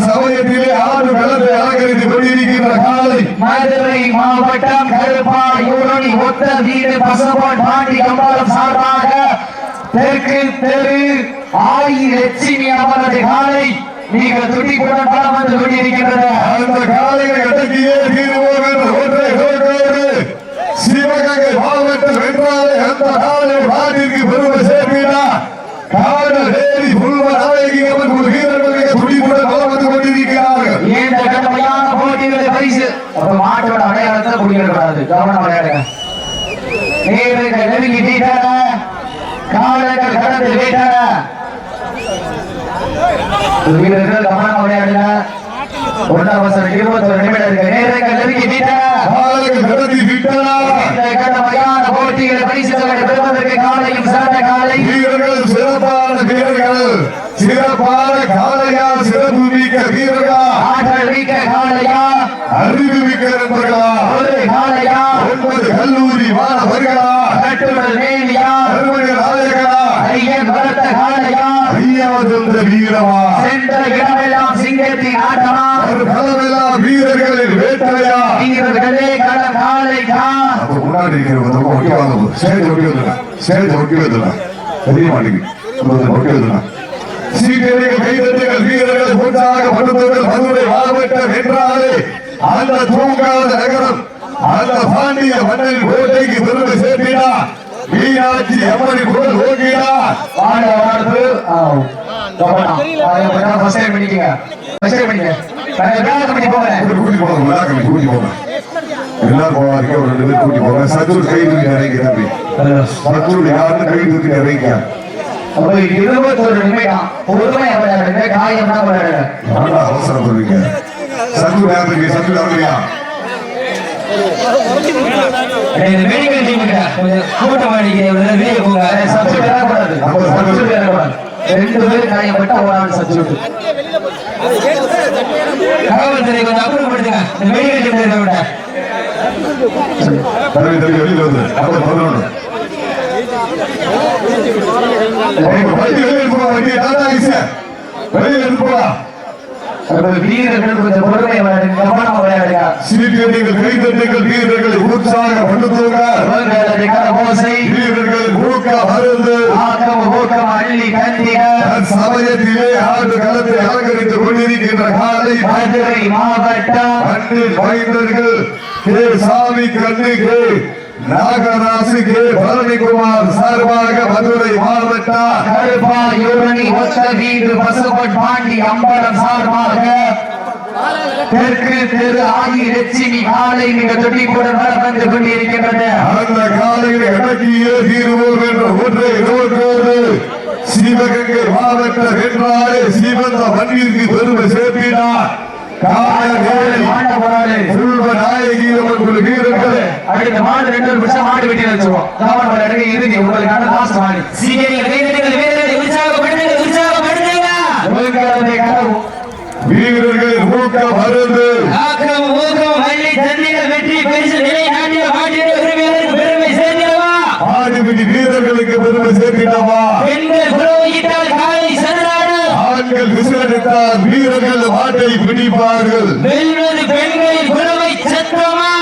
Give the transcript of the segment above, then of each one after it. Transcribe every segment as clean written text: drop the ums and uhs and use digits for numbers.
சமயத்திலே ஆறு களத்தை அலங்கரித்து கொண்டிருக்கின்ற காலை மதுரை மாவட்டம் கருப்பாயூரணி ஒத்த வீடு பசுபோன் பாண்டி கம்பாலம் சார்பாக தெற்கு தெரு ஆயிரட்சுமி அவரது காலை நீங்கள் துடிப்புடன் பலம் வந்து கொண்டிருக்கின்றது. அந்த காலையை அடக்கியே தீர்வோம் என்ற ஒன்றை நோக்கோடு சிவகங்கை மாவட்டம் வென்றாலே அந்த காலை நாட்டிற்கு பெருமை சேர்க்கிறார். காவலர் ஏறி புல்வராயகி அவன் ஒரு வீரர்களுக்கு துடிப்புடன் பலம் வந்து கொண்டிருக்கிறார்கள். இந்த கடுமையான போட்டிகளில் பரிசு மாட்டோட அடையாளத்தை குடிக்கக்கூடாது. கவனம் விளையாடுங்க. நேர்கள் நெருங்கி வீட்டான காவலர்கள் கடந்து வீட்டான வீரர்கள் கவனம் விளையாடுங்க. 1 அவசரம் 21 நிமிடங்கள் நேர்கள் நெருங்கி வீட்டான காவலர்கள் கடந்து வீட்டான இந்த கடுமையான போட்டிகளை பரிசு பெறுவதற்கு காலையும் சிறந்த காலை வீரர்கள் சிறப்பான வீரர்கள் சிறப்பான காலையா சிறப்பு மிக்க வீரர்களா ஆற்றல் மிக்க காலையா அறிவு மிக்க நண்பர்களா ஒரு காலையா 9 கல்லூரி மாணவர்களா கட்டுடல் மேலியா அருமைய நாயகனா ஐயன் வளர்த்த காலையா ஐயாவதந்த வீரமா சென்ற இடமெல்லாம் சிங்கத்தின் ஆட்டமா ஒரு களமெல்லாம் வீரர்களின் வேட்டையா வீரர்களே கள காலையா அப்ப முன்னாடி இருக்கிறவங்க ஒட்டி வாங்க ஸ்டேஜ் ஒட்டி வந்துடலாம் தெரிய மாட்டேங்குது ஒட்டி வந்துடலாம் சீக்கிரம் கைதட்டுகள் வீரர்கள் உற்சாக படுத்துகள் மதுரை மாவட்டம் என்றாலே அந்த தூங்காத நகரம் அந்த பாண்டிய மன்னரின் கோட்டைக்கு பெருமை சேர்த்தினா மீனாட்சி அம்மனின் குரல் ஓகினா எல்லாரும் போவாங்க. ஒரு 2 பேர் கூட்டி போங்க. சத்துரு கை தூக்கி இறங்கி தம்பி சத்துரு யாருன்னு கை தூக்கி இறங்க 21 நிமிடம் பொறுமையா விளையாடுங்க. காயம் தான் விளையாடுங்க. அவசரம் சொல்றீங்க. சத்துரு யாருக்கு சத்துரு யாருலையா மெடிக்கல் டீமுக்கு கொஞ்சம் கூட்டம் அடிக்க வெளியே போங்க. சப்ஸ்டியூட் இறங்கக்கூடாது. 2 பேர் காயப்பட்ட ஒரு ஆள் சப்ஸ்டியூட். காவல்துறை கொஞ்சம் அப்புறப்படுத்துங்க. இந்த மெடிக்கல் டீம் விட வெளியில வந்து அப்புறம் சொல்லணும். வீரர்கள் கொஞ்சம் பொறுமையை விளையாடுங்க. கவனமா விளையாடுங்க. சீக்கிரங்கள் கைதட்டுகள் வீரர்களை உற்சாகப்படுத்துங்க. வீரர்கள் ஊக்கம் அருந்து ஊக்கம் அள்ளி கண்டிக சமயத்திலே ஆண்டு களத்தை அலங்கரித்து கொண்டிருக்கின்ற காலை மதுரை மாவட்டம் கண்ணில் மைந்தர்கள் கே சாமி கண்ணு கே நாகராசு கே பழனிக்குமார் சார்பாக மதுரை மாவட்டம் கருப்பாயூரணி ஒத்த வீடு பசுபட் பாண்டி அம்பலம் சார்பாக தெற்கு தெரு ஆயிரட்சுமி காலை மிக துடிப்புடன் வந்து கொண்டிருக்கின்றது. அந்த காலையை அடக்கியே தீர்வோம் என்ற ஒன்றை நோக்கோடு சிவகங்கை மாவட்டம் என்றாலே சிவந்த மண்ணிற்கு பெருமை சேர்த்தினார். அடுத்த மாடு 2 நிமிஷம் மாடு வெட்டி வச்சுருவோம். இறுதி உங்களுக்கான லாஸ்ட் மாடு. வீரர்கள் ஊக்கம் அருந்து வெற்றி பரிசு நிலைநாட்டிய மாட்டின் உரிமையாளருக்கு பெருமை சேர்க்கிறவா ஆடுபிடி வீரர்களுக்கு பெருமை சேர்க்கிறவா பெண்கள் புரோகித்தால் காலை சதுராடு ஆண்கள் விசிலடித்தால் வீரர்கள் மாட்டை பிடிப்பார்கள். வெல்வது பெண்களின் புலமை சத்தமா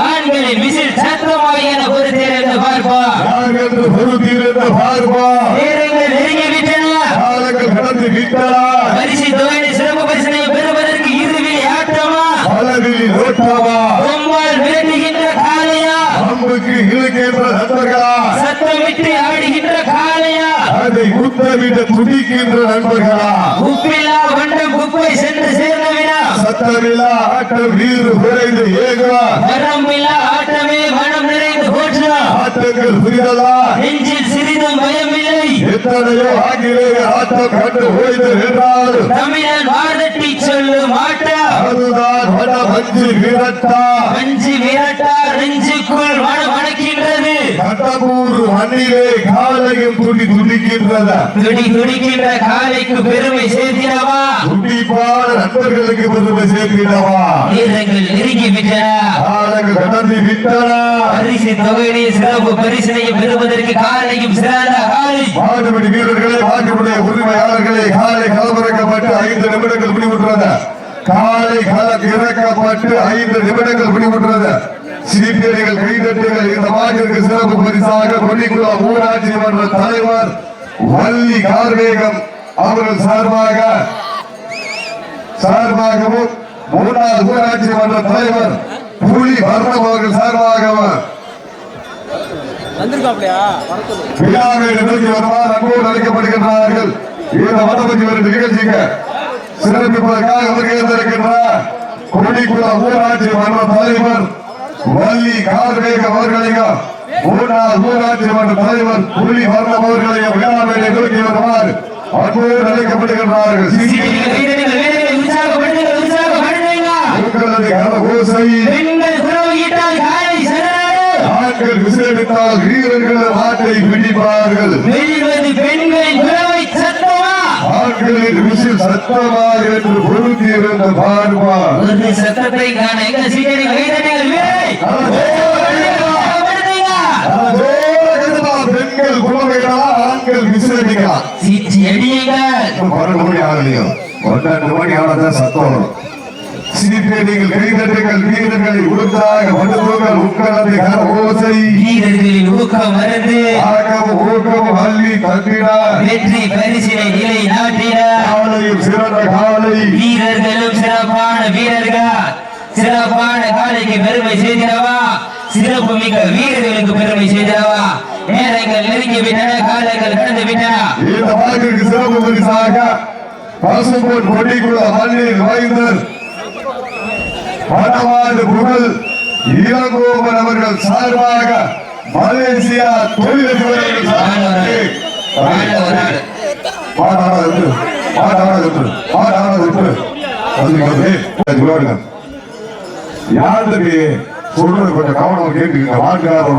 ஆண்களின் விசில் சத்தமா என பொறுத்திருந்து பார்ப்பா யார்கள் பொறுத்திருந்து பார்ப்பா. வீரர்கள் நெருங்கி விட்டன. காலங்கள் கடந்து விட்டன. பரிசு தொகை சிறப்பு பரிசனை பெறுவதற்கு இறுதி ஆட்டமா அளவில் ஓட்டமா கொம்பால் விரட்டுகின்ற காளையா அம்புக்கு இழுக்கின்ற நண்பர்களா சத்தமிட்டு ஆடுகின்ற காளையா அதை குத்தமிட துடிக்கின்ற நண்பர்களா உப்பில்லா வண்டம் குப்பை சென்று சேர்ந்தவினா சத்தமில்லா ஆட்டம் நீர் குறைந்து ஏகுவா வரம்பில்லா ஆட்டமே மனம் நிறைந்து போற்றா ஆட்டங்கள் புரிதலா நெஞ்சில் சிறிதும் பயமில்லை எத்தனையோ ஆங்கிலேய ஆட்டம் கண்டு ஓய்ந்து நின்றால் தமிழன் வாதட்டி சொல்லும் ஆட்டா அதுதான் வட வஞ்சி விரட்டா வஞ்சி விரட்டா நெஞ்சுக்குள் வடக்கின்றது. கட்டபூர் மண்ணிலே காலையும் துடி துடிக்கின்றதா துடிக்கின்ற காலைக்கு பெருமை சேர்த்திடவா துடிப்பான நண்பர்களுக்கு பெருமை சேர்த்திடவா வீரர்கள் நெருங்கி விட்டன காலங்கள் கடந்து விட்டன பரிசு தொகையை சிறப்பு பரிசினை பெறுவதற்கு காலையும் சிறந்த காலை மாடுபிடி வீரர்களே மாட்டுடைய உரிமையாளர்களே காலை களமிறக்கப்பட்டு 5 நிமிடங்கள் முடிவுற்றது காலை களம் இறக்கப்பட்டு 5 நிமிடங்கள் முடிவுற்றது சீட்டியடிகள் கைதட்டுகள் இந்த மாட்டிற்கு சிறப்பு பரிசாக கொல்லிக்குளம் ஊராட்சி மன்ற தலைவர் வள்ளி கார்வேகம் அவர்கள் சார்பாகவும் முன்னாள் ஊராட்சி மன்ற தலைவர் புலி வர்ணம் அவர்கள் சார்பாகவும் விழாவை நிகழ்ச்சி வருமாறு அன்போடு அழைக்கப்படுகின்றார்கள் இந்த வடபஞ்சி வரும் நிகழ்ச்சிக்கு சிறப்பிப்பதற்காக வருகின்றிருக்கின்றார் கொல்லிக்குளம் ஊராட்சி மன்ற தலைவர் வள்ளி கார்வேகம் அவர்களையும் முன்னாள் ஊராட்சி மன்ற தலைவர் புலி வர்ணம் அவர்களையும் விழாவை நிகழ்ச்சி வருமாறு அன்போடு அழைக்கப்படுகின்றார்கள் உங்களது கரகோசை ஆண்கள் விசேஷத்தால் வீரர்கள் நாட்டை பிடிப்பார்கள் ஆண்களின் விசில் சத்தமாக என்று பொருத்தி இருந்த பார்ப்பார் சத்தத்தை காண பெண்கள் குழந்தைகளா ஆண்கள் விசிலடிக்கா பன்னெண்டு மணி ஆகலையோ 12 மணி ஆனதான் சத்தம் வரும் சீட்டடிகள் கைதட்டுகள் வீரர்களை உடுத்தாக மடுத்துகள் உட்கலந்து கரஓசை வீரர்களின் ஊக்கம் மறந்து ஊக்கம் அள்ளி தட்டினா வெற்றி பரிசினை நிலை நாட்டின காலையும் சிறந்த காலை வீரர்களும் சிறப்பான வீரர்கள் சிறப்பான காலைக்கு பெருமை செய்திடவா சிறப்பு மிக்க வீரர்களுக்கு பெருமை செய்திடவா நேரங்கள் நெருங்கி விட்டன காலங்கள் கடந்து விட்டன இந்த வாழ்க்கைக்கு சிறப்பு பரிசாக பசும்பொன் கொடிக்குள்ள மண்ணில் வைந்தர் வடமாடு புகழ் இளங்கோவன் அவர்கள் சார்பாக மலேசியா தொழிலதிபர்கள் யாருக்கு சொல்றது கொஞ்சம் கவனம் கேட்டுக்கங்க மாட்டுக்காரர்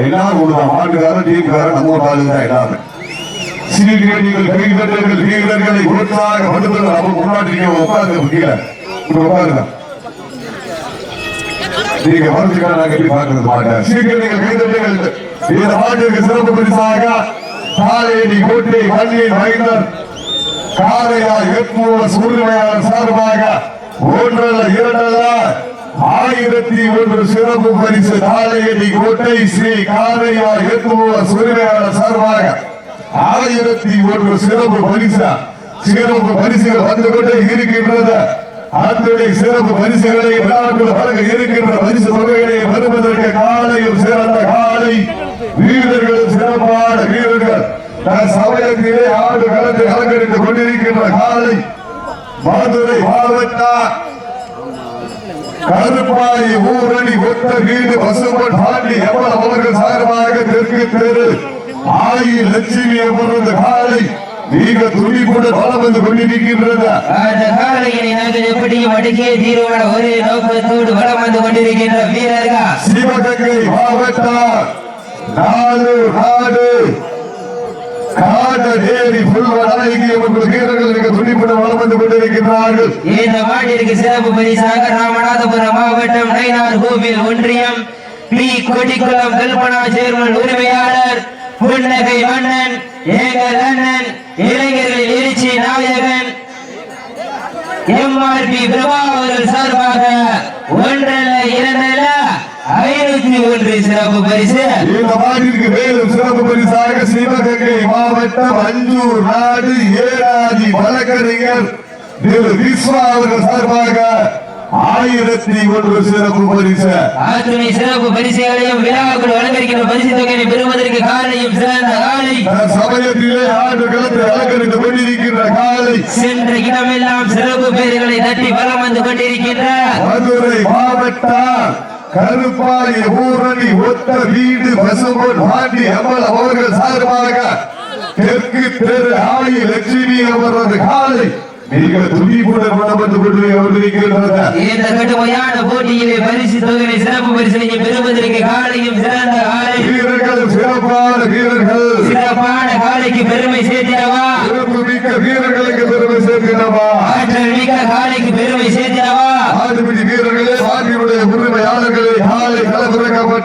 எல்லாரும் ஒண்ணுதான் மாட்டுக்காரர் டீம்காரர் நம்ம ஒரு ஆளு தான் எல்லாரும் சீக்கிரங்கள் கைதட்டர்கள் வீரர்களை உற்சாக படுத்துகள் அவங்க முன்னாடி உட்கார்ந்து கீழே உட்காருங்க நீங்க வாழ்த்துக்காக நாங்க எப்படி பார்க்கறது மாட்டேன் சீக்கிரம் கைதட்டுகள் இந்த மாட்டிற்கு சிறப்பு பரிசாக காலையடி கோட்டை வள்ளியின் வைந்தர் காரையா எட்மூர் சூழ்நிலையாளர் சார்பாக 1 2 1001 சிறப்பு பரிசு காலையடி கோட்டை ஸ்ரீ காரையா எட்மூர் சூழ்நிலையாளர் சார்பாக 1001 சிறப்பு பரிசுகள் வந்து கொண்டே இருக்கின்றது அத்துடைய சிறப்பு பரிசுகளை விழாக்கள் வழங்க இருக்கின்ற பரிசு தொகைகளை வருவதற்கு காலையும் சிறந்த காலை வீரர்களும் சிறப்பான வீரர்கள் சமயத்திலே ஆண்டு களத்தை அலங்கரித்துக் கொண்டிருக்கின்ற காலை மதுரை மாவட்டம் கருப்பாய் ஊரணி ஒத்த வீடு பசுமன் பாண்டி எவ்வளவு அவர்கள் சார்பாக தெற்கு தெரு ஆயி லட்சுமி அவரது காலை நீங்க துணிப்புடன் வளம் வந்து கொண்டிருக்கின்றது அந்த காலையினை நாங்கள் எப்படியும் அடக்கிய தீர்வான ஒரே நோக்கத்தோடு வளம் வந்து கொண்டிருக்கின்ற வீரர்கள் சிவகங்கை மாவட்டம் நாடு காடேரி வீரர்கள் நீங்க துணிப்புடன் வளம் வந்து கொண்டிருக்கிறார்கள் இந்த மாட்டிற்கு சிறப்பு பரிசாக ராமநாதபுரம் மாவட்டம் நயினார் கோவில் ஒன்றியம் பி கொடிக்குளம் கல்பனா சேர்மன் உரிமையாளர் புன்னகை மன்னன் எங்கள் அண்ணன் இளைஞர்களின் எழுச்சி நாயகன் எம்ஆர்பி பிரபா அவர்கள் சார்பாக 1 2 501 சிறப்பு பரிசு இந்த மாட்டிற்கு மேலும் சிறப்பு பரிசாக சிவகங்கை மாவட்டம் அஞ்சூர் நாடு ஏராதி வழக்கறிஞர் விஸ்வா அவர்கள் சார்பாக 1001 சிறப்பு பரிசு அத்துணை சிறப்பு பரிசுகளையும் விழாக்கள் வழங்கியிருக்கின்ற பரிசு தொகையை பெறுவதற்கு காலையும் சிறந்த காலை சமயத்திலே ஆண்டு களத்தை அலங்கரித்துக் கொண்டிருக்கின்ற காலை சென்ற இடமெல்லாம் சிறப்பு பெயர்களை தட்டி வலம் வந்து கொண்டிருக்கின்ற மதுரை மாவட்டம் கருப்பாய் ஊரணி ஒத்த வீடு பசும்பொன் பாண்டி அம்மல் அவர்கள் சார்பாக தெற்கு தெரு ஆயி லட்சுமி அவரது காலை நீங்க துணிப்புடன் வளம் கொண்டிருக்கின்றன இந்த கடுமையான போட்டியிலே பரிசு தொகையை சிறப்பு பரிசனை பெறுவதற்கு காலையும் சிறந்த காலை வீரர்கள் சிறப்பான வீரர்கள் சிறப்பான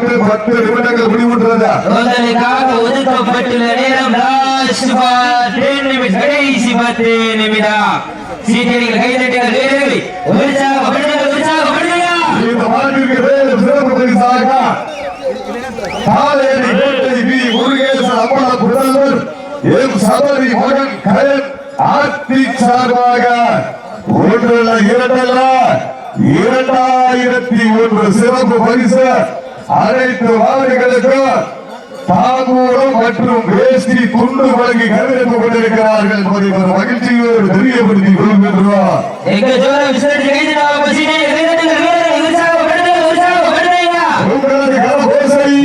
விளையாட்டு 10 நிமிடங்கள் முடிவுற்றது. உங்களுக்காக ஒதுக்கப்பட்டுள்ள நேரம் லாஸ்ட் 10 நிமிடம், கடைசி 10 நிமிடம். சீட்டியடிகள் கைதட்டுங்கள் வீரர்களை உற்சாகப்படுத்துங்கள். இந்த மாட்டிற்கு மேலும் சிறப்பு பரிசாக காலேரி கோட்டை வி முருகேசன் அம்மன புதல்வர் எம் சபரி மகன் கயன் ஆர்த்திக் சார்பாக 2001 சிறப்பு பரிசு அனைத்து வாரிகளுக்கு தாம்பூலம் மற்றும் வேஷ்டி துண்டு வழங்கி கருவித்துக் கொண்டிருக்கிறார்கள் என்பதை ஒரு மகிழ்ச்சியோடு தெரியப்படுத்திக் கொள்கின்றோம்.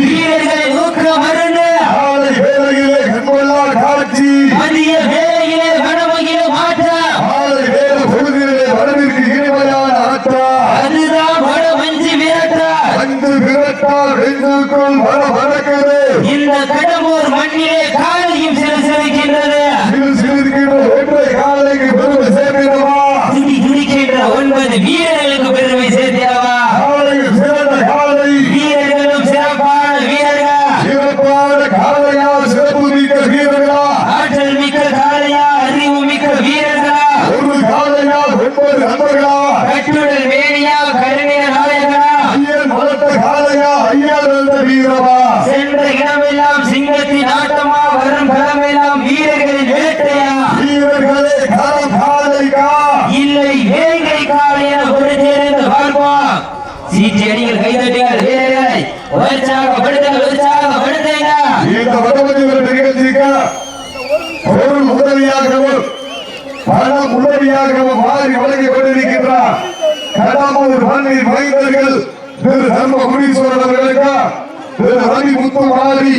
வீரர்களின் ஊக்கம் மருந்து காலை வேளையிலே கண்கொள்ளா காட்சி, மதிய வேளையிலே மனமகிழ மாற்றம், காலை வேளை பொழுதிலே மனதிற்கு இனிமையான ஆட்டம், அதுதான் வட மஞ்சி விரட்டா, வந்து விரட்டால் நெஞ்சுக்குள் வர வணக்குது. இந்த கடம்பூர் மண்ணிலே காலையும் சிறுசிறுக்கின்றது, சிறுசிறுக்கின்ற ஒன்றை காலைக்கு பெருமை சேர்க்கிறவா, துடி துடிக்கின்ற 9 வீரர்களுக்கு பெருமை சேர்க்கிறவா. காலையில் சிறந்த காலை, வீரர்களும் சிறப்பான வீரர்கள், சிறப்பான காலையா, சிறப்பு மிக்க வீரர்களா, ஆற்றல் மிக்க காலையா, அறிவு மிக்க வீரர்களா, ஒரு காலையா 9 நண்பர்களா, கட்டுடல் வேணியா, கருணைய நாயகனா, ஐயன் வளர்த்த காலையா, ஐயன் வளர்த்த வீரவா, சென்ற இடமெல்லாம் சிங்கத்தின் ஆட்டமா, வரும் களமெல்லாம் வீரர்களின் வேட்டையா, வீரர்களே களம் காலைக்கா இல்லை வேங்கை காலையா, ஒரு சேர்ந்து பார்ப்போம். சீட்டி அடிகள் கைதட்டுங்கள் வீரர்களை உற்சாகப்படுத்துங்க. இந்த வடமொழி நிகழ்ச்சிக்கு பொருள் உதவியாகவும் பணம் உதவியாகவும் மாறி வழங்கிக் கொண்டிருக்கின்றார் கடம்பூர் மண்ணின் மைந்தர்கள் திரு தர்ம முனீஸ்வரன் அவர்களுக்கு, திரு ரவி முத்துமாரி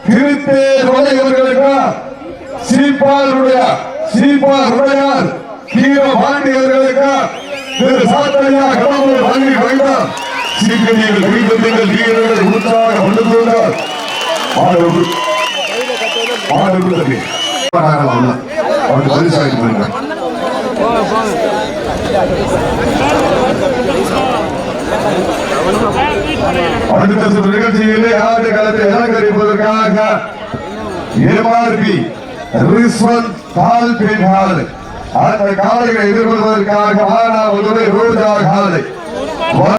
திருத்தேர் அவர்களுக்கு, சீப்பால் உடையார் கீர பாண்டி அவர்களுக்கு, திரு சாத்தையா கடம்பூர் மண்ணின் மைந்தர் சீக்கிரங்கள் கைதட்டுங்கள் வீரர்களை உற்சாகப்படுத்துங்கள். அவருக்கு பரிசாயிட்டு அடுத்த நிகழ்ச்சியிலே ஆடு களத்தை அலங்கரிப்பதற்காக MRP ரிஸ்வந்த் பால் பெண் ஹால் அந்த காலைகளை எதிர்கொள்வதற்காக ரோஜா காலை